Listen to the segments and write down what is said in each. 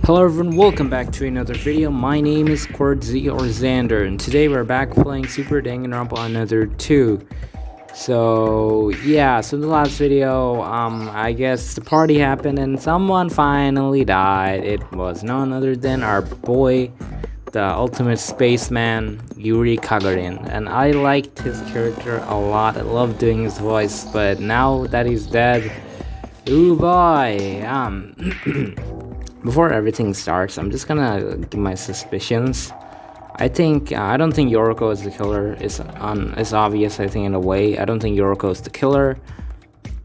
Hello everyone, welcome back to another video. My name is Z or Xander, and today we're back playing Super Danganronpa Another 2. So in the last video, I guess the party happened and someone finally died. It was none other than our boy, the ultimate spaceman, Yuri Kagarin. And I liked his character a lot. I loved doing his voice, but now that he's dead, ooh boy, before everything starts, I'm just gonna give my suspicions. I don't think Yoriko is the killer. It's obvious, I think, in a way. I don't think Yoriko is the killer.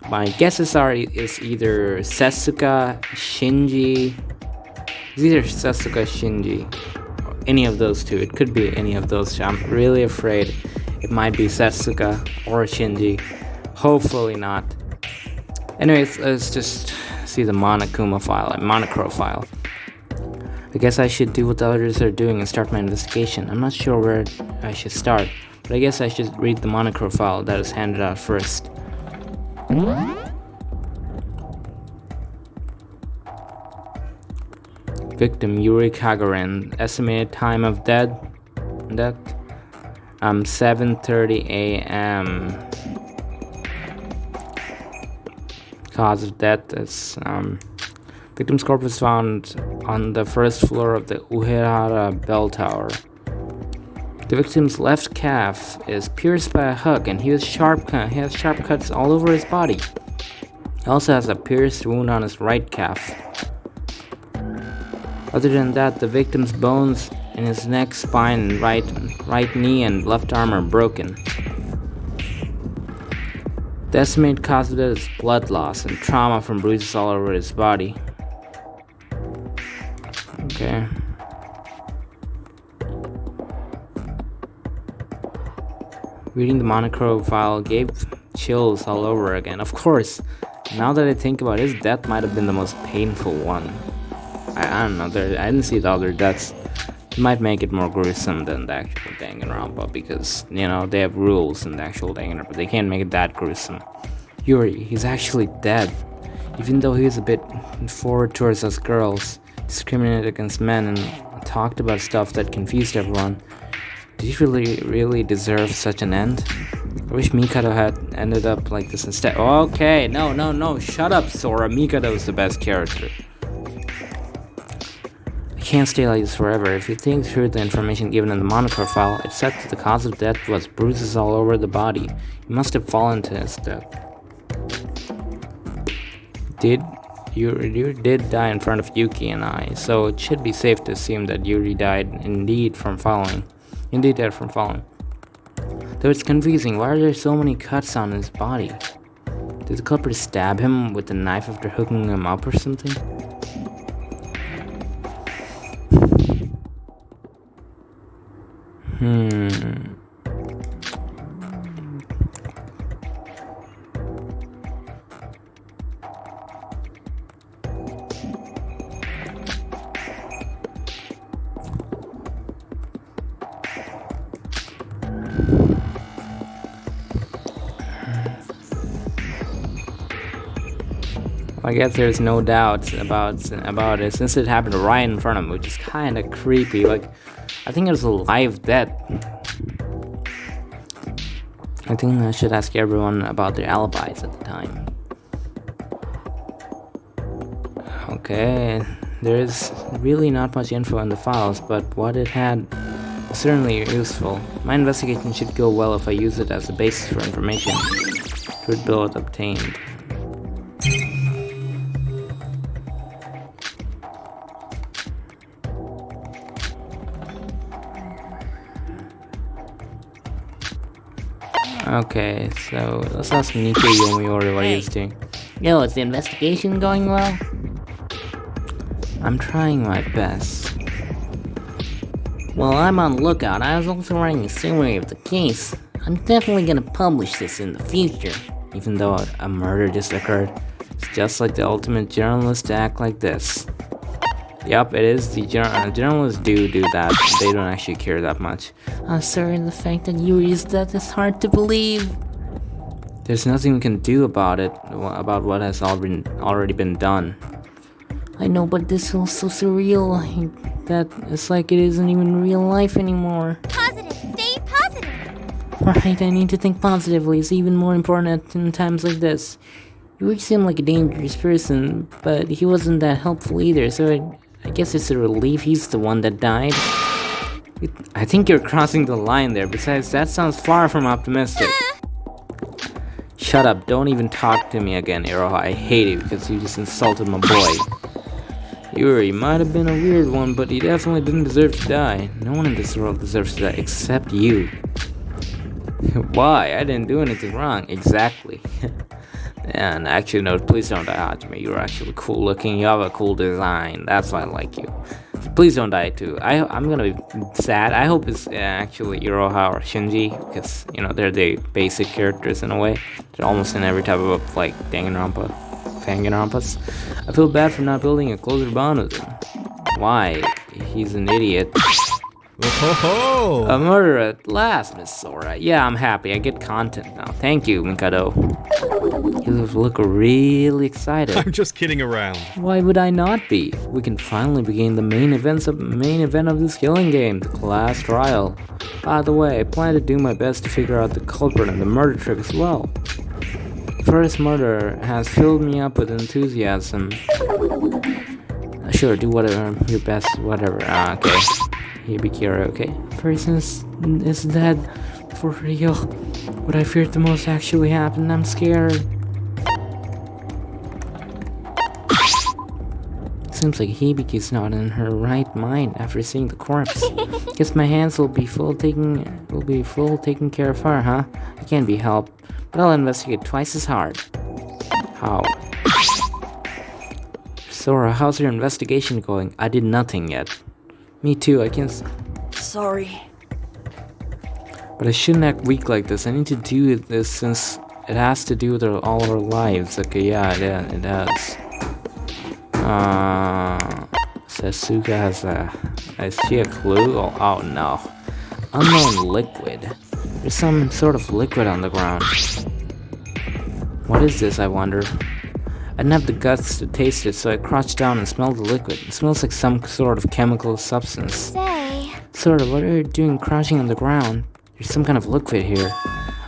My guesses is either Setsuka, Shinji. It's either Setsuka, Shinji, or any of those two. It could be any of those two. I'm really afraid it might be Setsuka or Shinji. Hopefully not. Anyways, let's just see the Monocro file. I guess I should do what the others are doing and start my investigation. I'm not sure where I should start, but I guess I should read the Monocro file that is handed out first. Victim Yuri Kagarin. Estimated time of death 7:30 a.m. Cause of death is victim's corpse was found on the first floor of the Uehara bell tower. The victim's left calf is pierced by a hook, and he has sharp cuts all over his body. He also has a pierced wound on his right calf. Other than that, the victim's bones in his neck, spine, right knee, and left arm are broken. The estimated cause of death is blood loss and trauma from bruises all over his body. Okay. Reading the Monocro file gave chills all over again. Of course, now that I think about it, his death might have been the most painful one. I don't know, I didn't see the other deaths. It might make it more gruesome than the actual Danganronpa because, they have rules in the actual Danganronpa. They can't make it that gruesome. Yuri, he's actually dead. Even though he was a bit forward towards us girls, discriminated against men, and talked about stuff that confused everyone. Did he really deserve such an end? I wish Mikado had ended up like this instead. Okay, no, shut up, Sora. Mikado is the best character. I can't stay like this forever. If you think through the information given in the Monocro file, it said that the cause of death was bruises all over the body. He must have fallen to his death. Yuri did die in front of Yuki and I, so it should be safe to assume that Yuri died indeed from falling. Though it's confusing, why are there so many cuts on his body? Did the culprit stab him with a knife after hooking him up or something? I guess there's no doubt about it since it happened right in front of me, which is kind of creepy. Like, I think it was a live death. I think I should ask everyone about their alibis at the time. Okay, there's really not much info in the files, but what it had was certainly useful. My investigation should go well if I use it as a basis for information Good build obtained. Okay, so let's ask Nico Yomiuri what he's doing. Yo, is the investigation going well? I'm trying my best. Well, I'm on the lookout. I was also writing a summary of the case. I'm definitely gonna publish this in the future. Even though a murder just occurred, it's just like the ultimate journalist to act like this. Yup, it is. The journalists do that. They don't actually care that much. I'm sorry, the fact that Yuri's death is hard to believe. There's nothing we can do about it, about what has already been done. I know, but this feels so surreal. That it's like it isn't even real life anymore. Positive. Stay positive. Right, I need to think positively. It's even more important in times like this. Yuri seemed like a dangerous person, but he wasn't that helpful either, so I guess it's a relief he's the one that died. I think you're crossing the line there. Besides, that sounds far from optimistic. Shut up, don't even talk to me again, Iroha. I hate it because you just insulted my boy. Yuri might have been a weird one, but he definitely didn't deserve to die. No one in this world deserves to die except you. Why? I didn't do anything wrong. Exactly. And actually, no, please don't die, Hajime. You're actually cool looking. You have a cool design. That's why I like you. Please don't die too. I'm gonna be sad. I hope it's actually Iroha or Shinji, because you know they're the basic characters in a way. They're almost in every type of like Danganronpa, Fanganronpas. I feel bad for not building a closer bond with him. Why? He's an idiot. Oh, A murder at last, Miss Sora. Yeah, I'm happy. I get content now. Thank you, Mikado. You look really excited. I'm just kidding around. Why would I not be? We can finally begin the main event of this killing game, the class trial. By the way, I plan to do my best to figure out the culprit and the murder trick as well. First murder has filled me up with enthusiasm. Sure, do whatever, your best, whatever. Okay. Hibikira, okay? Person is dead. For real. What I feared the most actually happened. I'm scared. Seems like Hibiki's not in her right mind after seeing the corpse. Guess my hands will be full taking care of her, huh? I can't be helped, but I'll investigate twice as hard. How? Sora, how's your investigation going? I did nothing yet. Me too, I can't. Sorry. But I shouldn't act weak like this. I need to do this since it has to do with all our lives. Okay, yeah, it does. Sasuke has is she a clue? Oh no. Unknown liquid. There's some sort of liquid on the ground. What is this, I wonder? I didn't have the guts to taste it, so I crouched down and smelled the liquid. It smells like some sort of chemical substance. Say. Sort of, what are you doing crouching on the ground? There's some kind of liquid here.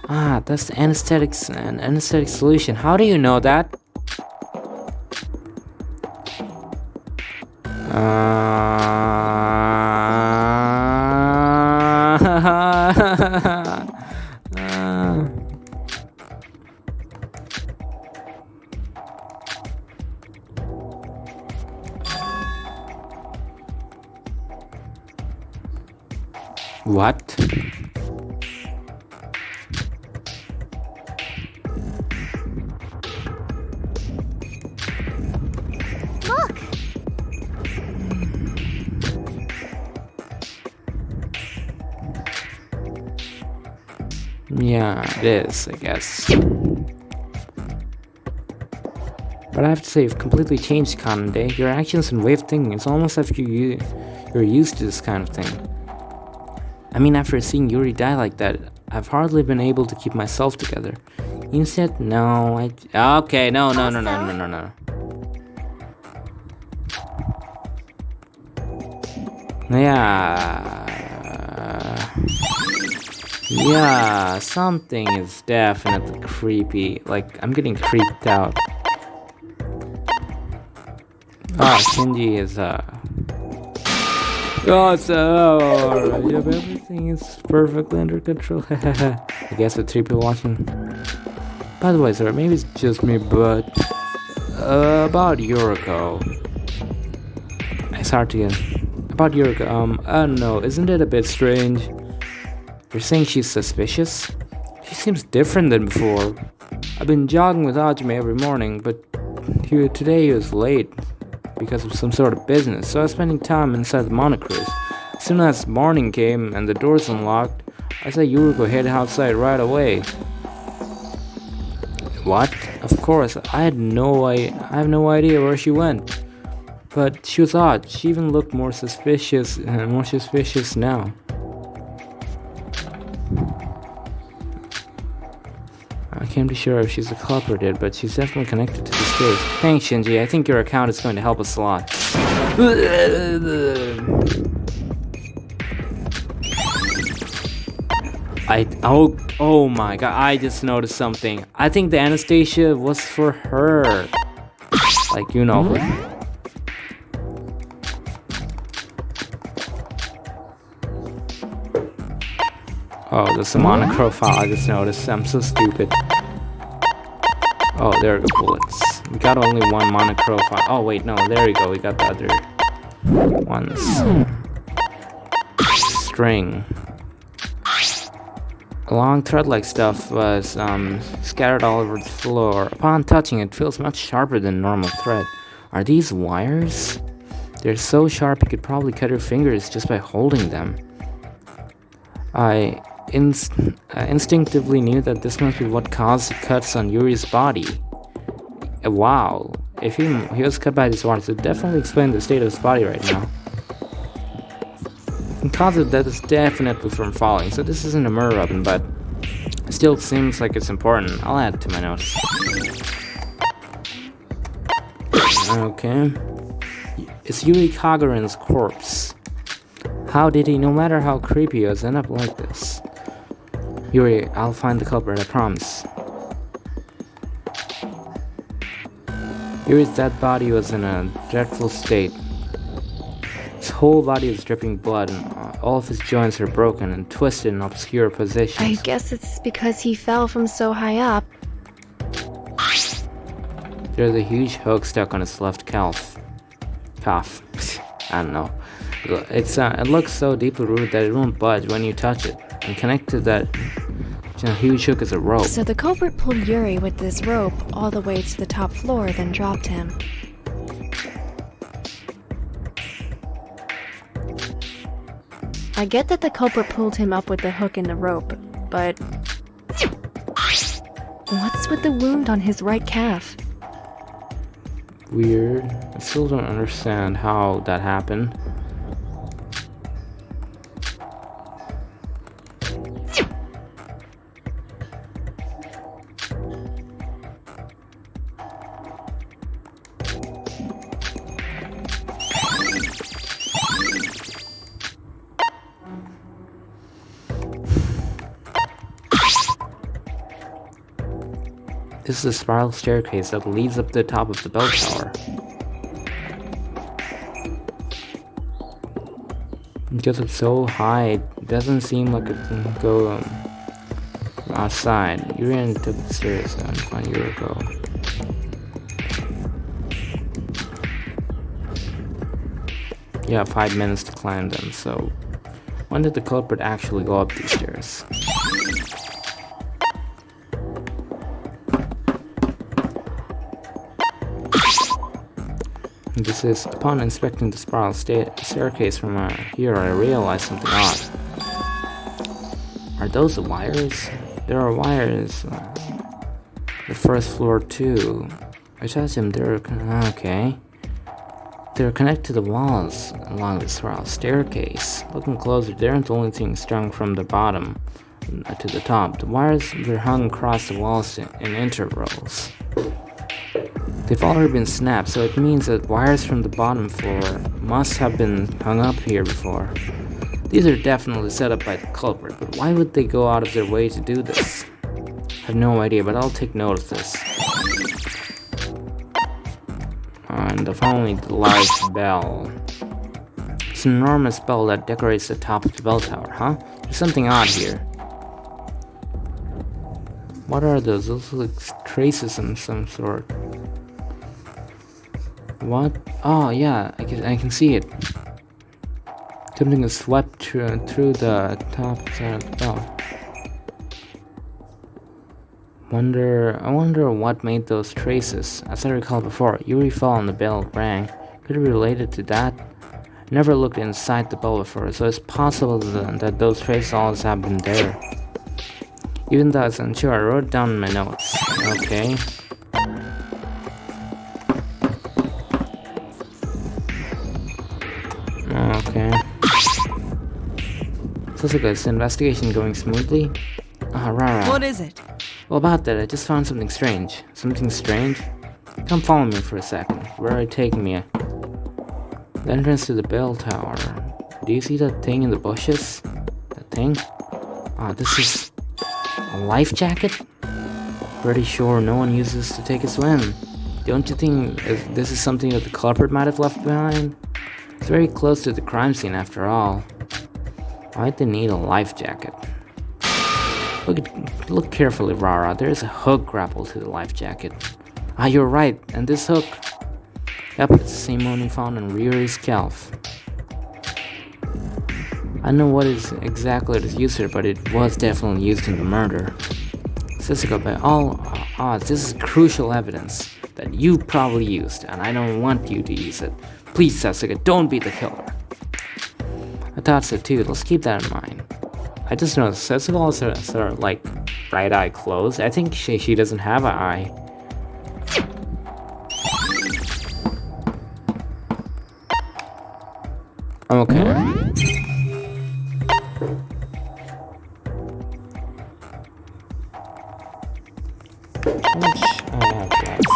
Ah, that's the anesthetic solution. How do you know that? What? Look. Yeah, it is, I guess. But I have to say, you've completely changed, Kanade. Your actions and way of thinking, it's almost as if you're used to this kind of thing. I mean, after seeing Yuri die like that, I've hardly been able to keep myself together. Instead, no, okay, no. Yeah, something is definitely creepy. Like, I'm getting creeped out. Shinji is, Oh, alright. Yep, everything is perfectly under control. I guess with 3 people watching. By the way, sir, maybe it's just me, but about Yuriko. It's hard to get. About Yuriko, I don't know. Isn't it a bit strange? You're saying she's suspicious? She seems different than before. I've been jogging with Hajime every morning, but today he was late because of some sort of business, so I was spending time inside the monocruise. As soon as morning came and the doors unlocked, I saw Yuriko head outside right away. What? Of course, I have no idea where she went. But she was odd. She even looked more suspicious now. can't be sure if she's the culprit, but she's definitely connected to this case. Thanks, Shinji. I think your account is going to help us a lot. Oh my god, I just noticed something. I think the Anastasia was for her. Like, you know her. Oh, there's a monochrome file I just noticed. I'm so stupid. Oh, there are the bullets. We got only one monochrome file. Oh, wait, no, there you go. We got the other ones. String. A long thread-like stuff was scattered all over the floor. Upon touching it, feels much sharper than normal thread. Are these wires? They're so sharp you could probably cut your fingers just by holding them. I instinctively knew that this must be what caused the cuts on Yuri's body. Wow, if he was cut by these wires, it would definitely explain the state of his body right now. The cause of death is definitely from falling, so this isn't a murder weapon, but it still seems like it's important. I'll add it to my notes. Okay. It's Yuri Kagarin's corpse. How did he, no matter how creepy he was, end up like this? Yuri, I'll find the culprit, I promise. Yuri's dead body was in a dreadful state. His whole body is dripping blood, and all of his joints are broken and twisted in obscure positions. I guess it's because he fell from so high up. There's a huge hook stuck on his left calf. I don't know. It looks so deeply rooted that it won't budge when you touch it. And connected to that huge hook is a rope. So the culprit pulled Yuri with this rope all the way to the top floor, then dropped him. I get that the culprit pulled him up with the hook and the rope, but what's with the wound on his right calf? Weird. I still don't understand how that happened. This is a spiral staircase that leads up to the top of the bell tower. Because it's so high, it doesn't seem like it can go outside. You ran to the stairs a year ago. You have 5 minutes to climb them, so when did the culprit actually go up these stairs? This is, upon inspecting the spiral staircase from here, I realized something odd. Are those the wires? There are wires. The first floor too. I touched them. Okay. They're connected to the walls along the spiral staircase. Looking closer, they aren't the only things strung from the bottom to the top. The wires were hung across the walls in intervals. They've already been snapped, so it means that wires from the bottom floor must have been hung up here before. These are definitely set up by the culprit, but why would they go out of their way to do this? I have no idea, but I'll take note of this. And finally, the large bell. It's an enormous bell that decorates the top of the bell tower, huh? There's something odd here. What are those? Those look like traces of some sort. What? Oh yeah, I can see it. Something is swept through the top side of the bell. I wonder what made those traces. As I recall before, Yuri fell and the bell rang. Could it be related to that? Never looked inside the bell before, so it's possible that those traces always have been there. Even though it's unsure, I wrote it down in my notes. Okay. Okay. So it's like this investigation going smoothly. Rara. What is it? Well, about that, I just found something strange. Something strange? Come follow me for a second. Where are you taking me? The entrance to the bell tower. Do you see that thing in the bushes? That thing? This is a life jacket? Pretty sure no one uses to take a swim. Don't you think this is something that the culprit might have left behind? It's very close to the crime scene after all. Why'd they need a life jacket? Look carefully, Rara. There is a hook grappled to the life jacket. You're right. And this hook? Yep, it's the same one we found on Yuri's shelf. I know what is exactly it is used for, but it was definitely used in the murder. Sasuke, by all odds, this is crucial evidence that you probably used, and I don't want you to use it. Please, Sasuke, don't be the killer. I thought so too. Let's keep that in mind. I just noticed Sasuke also has her, like, right eye closed. I think she doesn't have an eye. Okay. How much I have left?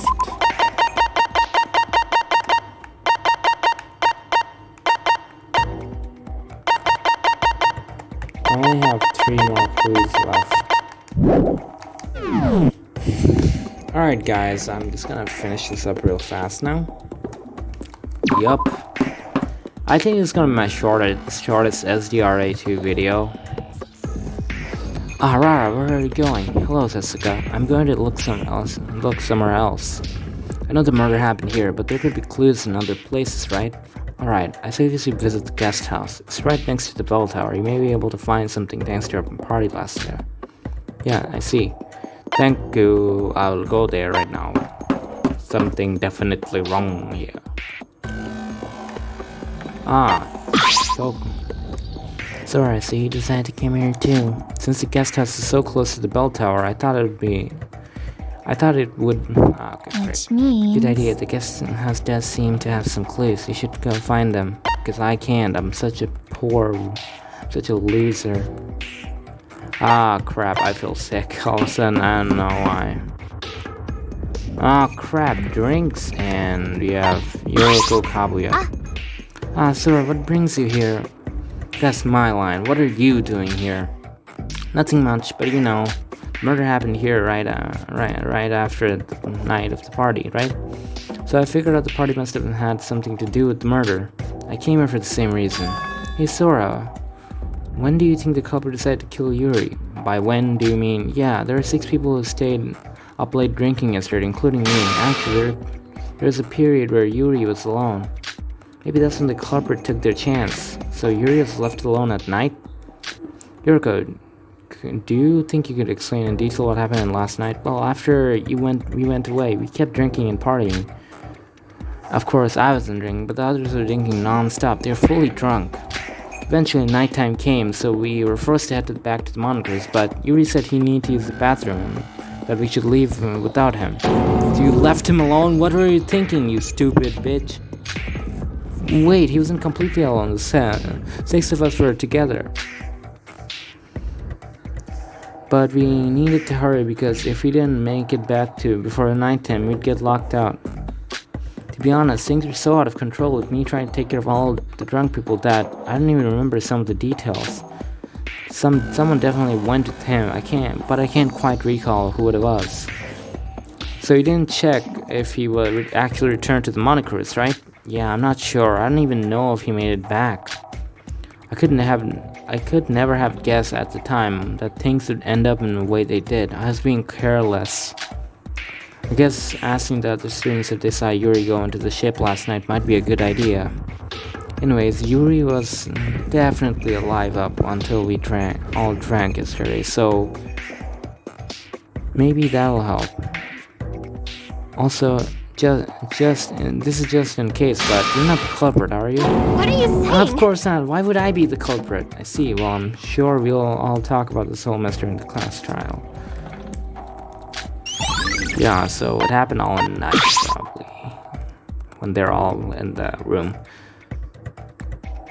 I only have 3 more clues left. Alright guys, I'm just gonna finish this up real fast now. Yup. I think it's gonna be my shortest SDRA2 video. Rara, where are you going? Hello, Sasuke. I'm going to look somewhere else. I know the murder happened here, but there could be clues in other places, right? Alright, I suggest you visit the guest house. It's right next to the bell tower. You may be able to find something thanks to your party last year. Yeah, I see. Thank you. I'll go there right now. Something definitely wrong here. Sorry, I see you decided to come here too. Since the guest house is so close to the bell tower, I thought it would. Okay, Which means... Good idea. The guest house does seem to have some clues. You should go find them, because I can't. I'm such a loser. Crap, I feel sick. All of a sudden, I don't know why. Crap, drinks, and we have Yoriko Kabuya. Sora, what brings you here? That's my line. What are you doing here? Nothing much, but you know, murder happened here right after the night of the party, right? So I figured out the party must have had something to do with the murder. I came here for the same reason. Hey Sora, when do you think the culprit decided to kill Yuri? By when do you mean? Yeah, there are 6 people who stayed up late drinking yesterday, including me. Actually, there was a period where Yuri was alone. Maybe that's when the culprit took their chance. So Yuri was left alone at night? Yoriko, do you think you could explain in detail what happened last night? Well, after we went away, we kept drinking and partying. Of course, I wasn't drinking, but the others were drinking non-stop. They were fully drunk. Eventually, nighttime came, so we were forced to head back to the monikers, but Yuri said he needed to use the bathroom and that we should leave without him. So you left him alone? What were you thinking, you stupid bitch? Wait, he wasn't completely alone. The 6 of us were together. But we needed to hurry because if we didn't make it back before the nighttime, we'd get locked out. To be honest, things were so out of control with me trying to take care of all the drunk people that I don't even remember some of the details. Someone definitely went with him. I can't quite recall who it was. So you didn't check if he would actually return to the monikers, right? Yeah, I'm not sure. I don't even know if he made it back. I could never have guessed at the time that things would end up in the way they did. I was being careless. I guess asking the other students if they saw Yuri go into the ship last night might be a good idea. Anyways, Yuri was definitely alive up until we all drank yesterday, so maybe that'll help. Also, this is just in case, but you're not the culprit, are you? What are you saying? Of course not. Why would I be the culprit? I see. Well, I'm sure we'll all talk about this whole mess during the class trial. Yeah, so it happened all in the night, probably. When they're all in the room.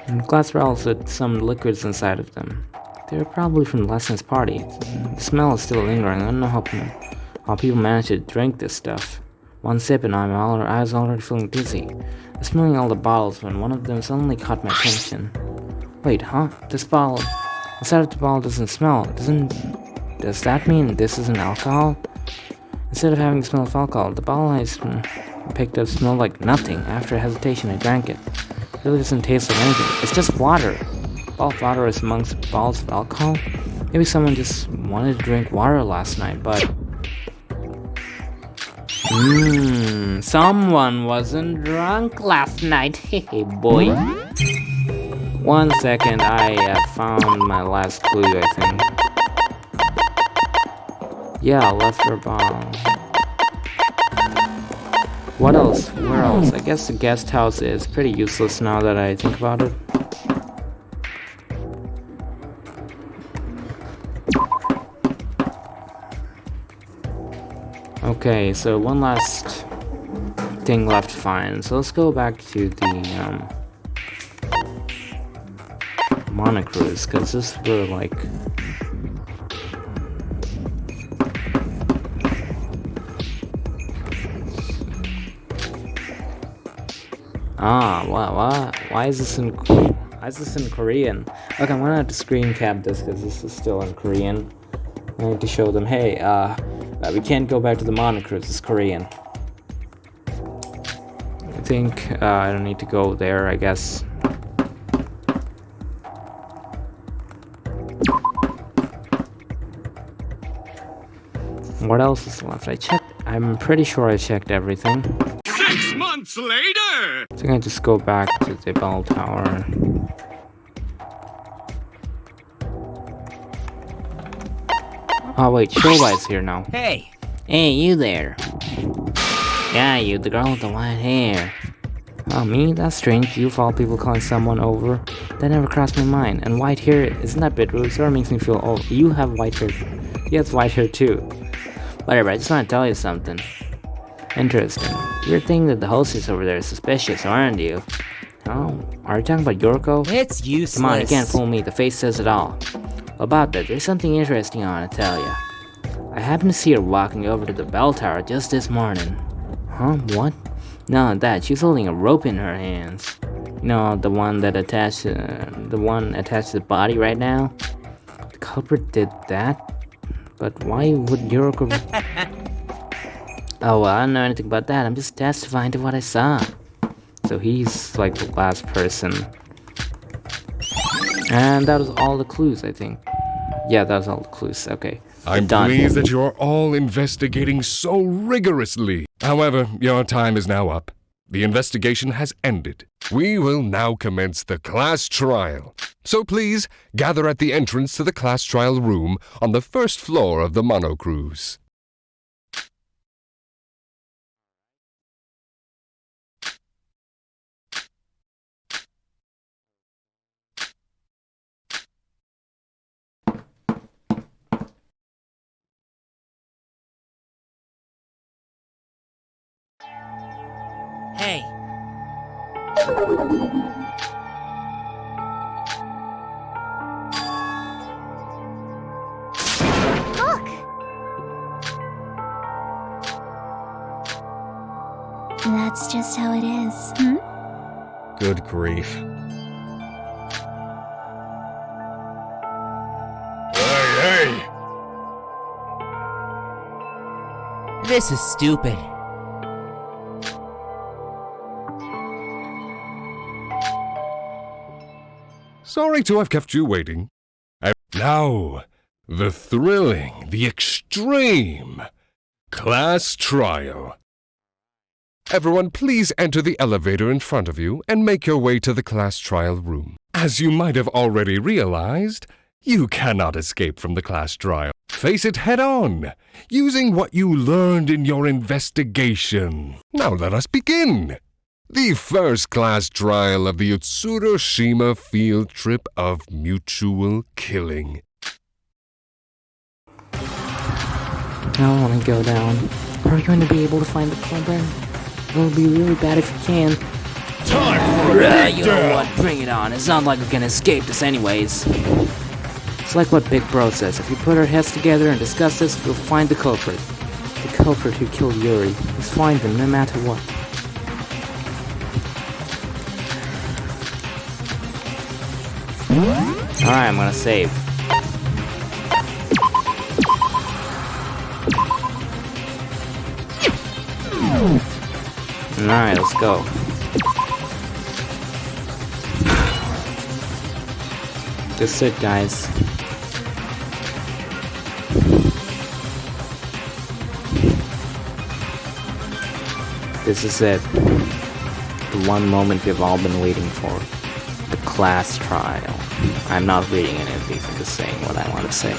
And the glass barrels with some liquids inside of them. They're probably from last night's party. The smell is still lingering. I don't know how people manage to drink this stuff. One sip and I was already feeling dizzy. I was smelling all the bottles when one of them suddenly caught my attention. Wait, huh? This bottle... The side of the bottle doesn't smell. Does that mean this isn't alcohol? Instead of having the smell of alcohol, the bottle I picked up smelled like nothing. After hesitation, I drank it. It really doesn't taste like anything. It's just water. Bottle of water is amongst bottles of alcohol? Maybe someone just wanted to drink water last night, but... someone wasn't drunk last night. Hey boy. 1 second, I found my last clue, I think. Yeah, left her bottle. What else? Where else? I guess the guest house is pretty useless now that I think about it. Okay, so one last thing left to find. So let's go back to the monocruise, because this were like... Why is this in Korean? Okay, I'm gonna have to screen cap this because this is still in Korean. I need to show them, hey, we can't go back to the monocruise, it's Korean. I think I don't need to go there, I guess. What else is left? I'm pretty sure I checked everything. 6 months later! I think I just go back to the bell tower. Oh wait, Shoba's here now. Hey! Hey, you there. Yeah, you, the girl with the white hair. Oh, me? That's strange. You of all people calling someone over. That never crossed my mind. And white hair, isn't that a bit rude? Sort of makes me feel old. You have white hair. He has white hair too. Whatever, I just want to tell you something. Interesting. You're thinking that the hostess over there is suspicious, aren't you? Oh, are you talking about Yorko? It's useless. Come on, you can't fool me. The face says it all. About that, there's something interesting I want to tell you. I happened to see her walking over to the bell tower just this morning. Huh? What? No, that she's holding a rope in her hands. You know, the one attached to the body right now. The culprit did that. But why would Yorko? Oh well, I don't know anything about that. I'm just testifying to what I saw. So he's like the last person. And that was all the clues, I think. Yeah, that was all the clues. Okay. I'm done. pleased that you're all investigating so rigorously. However, your time is now up. The investigation has ended. We will now commence the class trial. So please, gather at the entrance to the class trial room on the first floor of the monocruise. Hey! Look! That's just how it is. Good grief. Hey! This is stupid. Sorry to have kept you waiting. And now, the thrilling, the extreme class trial. Everyone, please enter the elevator in front of you and make your way to the class trial room. As you might have already realized, you cannot escape from the class trial. Face it head on, using what you learned in your investigation. Now let us begin. The first class trial of the Utsuroshima field trip of mutual killing. I don't want to go down. Are you going to be able to find the program? It'll be really bad if you can. Time for a You know what? Bring it on. It's not like we can escape this anyways. It's like what Big Bro says, if we put our heads together and discuss this, we'll find the culprit. The culprit who killed Yuri. Let's find him no matter what. Alright, I'm gonna save. Alright, let's go. That's it, guys. This is it. The one moment we've all been waiting for. The class trial. I'm not reading any of these, I'm just saying what I want to say.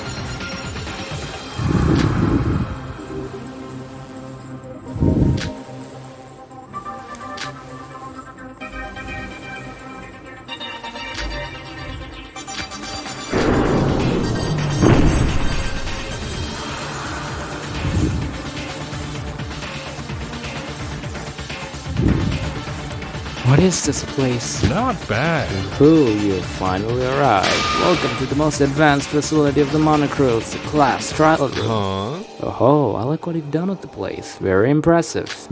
What is this place? Not bad. Cool, you finally arrived. Welcome to the most advanced facility of the Monocruise, the class trial room. Oh, I like what you've done with the place. Very impressive.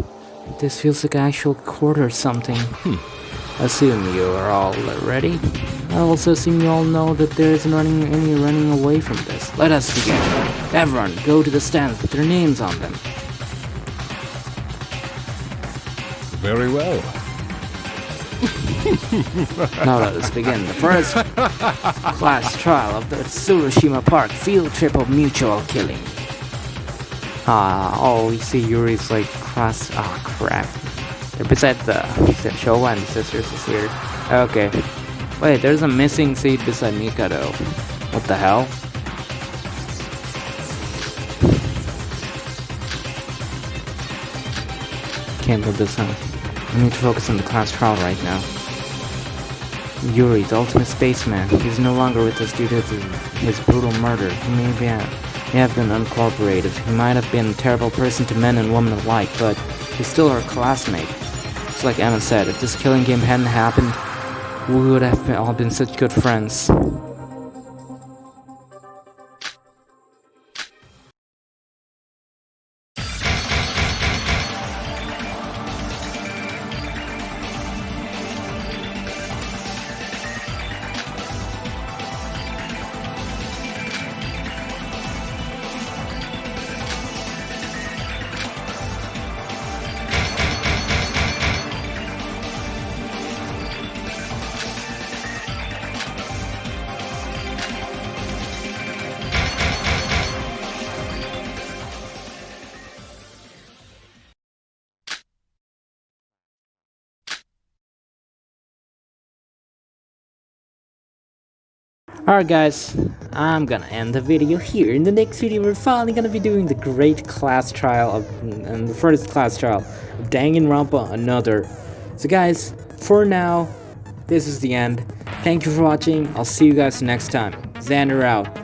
This feels like an actual court or something. Assume you are all ready. I also assume you all know that there isn't any running away from this. Let us begin. Everyone, go to the stands with their names on them. Very well. Now let us begin the first class trial of the Tsurushima Park field trip of mutual killing. Oh, we see Yuri's like cross. Oh crap! They're beside the Showa and the sisters is here. Okay. Wait, there's a missing seat beside Mikado. What the hell? Can't put this on. I need to focus on the class trial right now. Yuri, the ultimate spaceman, he's no longer with us due to his brutal murder. He may have been uncooperative. He might have been a terrible person to men and women alike, but he's still our classmate. It's like Emma said, if this killing game hadn't happened, we would have all been such good friends. Alright guys, I'm gonna end the video here. In the next video we're finally gonna be doing the great class trial of, and the first class trial of Danganronpa Another. So guys, for now, this is the end. Thank you for watching, I'll see you guys next time. Xander out.